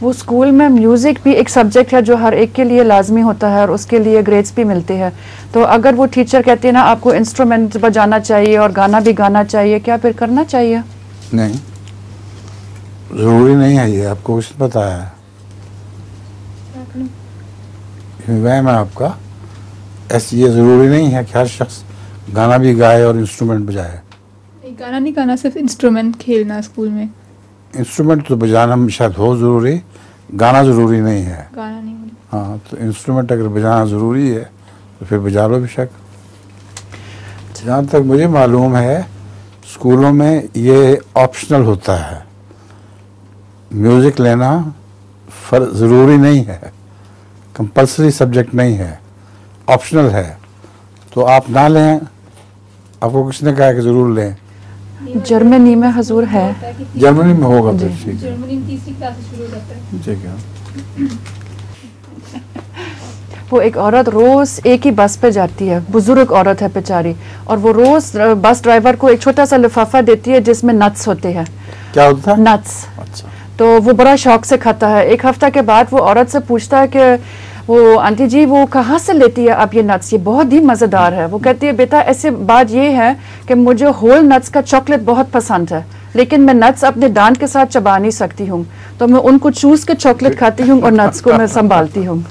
वो स्कूल में म्यूज़िक भी एक सब्जेक्ट है जो हर एक के लिए लाजमी होता है और उसके लिए ग्रेड्स भी मिलते हैं। तो अगर वो टीचर कहती है ना आपको इंस्ट्रूमेंट बजाना चाहिए और गाना भी गाना चाहिए, क्या फिर करना चाहिए? नहीं, ज़रूरी नहीं है ये, आपको किसने बताया है? वहम है आपका। ऐसे ये ज़रूरी नहीं है कि हर शख्स गाना भी गाए और इंस्ट्रूमेंट बजाए। गाना नहीं गाना, सिर्फ इंस्ट्रूमेंट खेलना स्कूल में। इंस्ट्रूमेंट तो बजाना शायद हो ज़रूरी, गाना ज़रूरी नहीं है। गाना नहीं। हाँ, तो इंस्ट्रूमेंट अगर बजाना ज़रूरी है तो फिर बजा लो बेशक। जहाँ तक मुझे मालूम है स्कूलों में ये ऑप्शनल होता है, म्यूज़िक लेना ज़रूरी नहीं है, कंपल्सरी सब्जेक्ट नहीं है, ऑप्शनल है। तो आप ना लें, आपको किसने कहा कि ज़रूर लें? जर्मनी में हजूर है, जर्मनी में होगा फिर ठीक है। जर्मनी में तीसरी क्लास से शुरू हो जाता है। ठीक है। वो एक औरत रोज एक ही बस पे जाती है, बुजुर्ग औरत है बेचारी, और वो रोज बस ड्राइवर को एक छोटा सा लिफाफा देती है जिसमें नट्स होते हैं। क्या होता है? नट्स। अच्छा। तो वो बड़ा शौक से खाता है। एक हफ्ता के बाद वो औरत से पूछता है कि वो आंटी जी वो कहाँ से लेती है आप ये नट्स, ये बहुत ही मज़ेदार है। वो कहती है बेटा ऐसे बात ये है कि मुझे होल नट्स का चॉकलेट बहुत पसंद है, लेकिन मैं नट्स अपने दांत के साथ चबा नहीं सकती हूँ, तो मैं उनको चूस के चॉकलेट खाती हूँ और नट्स को मैं संभालती हूँ।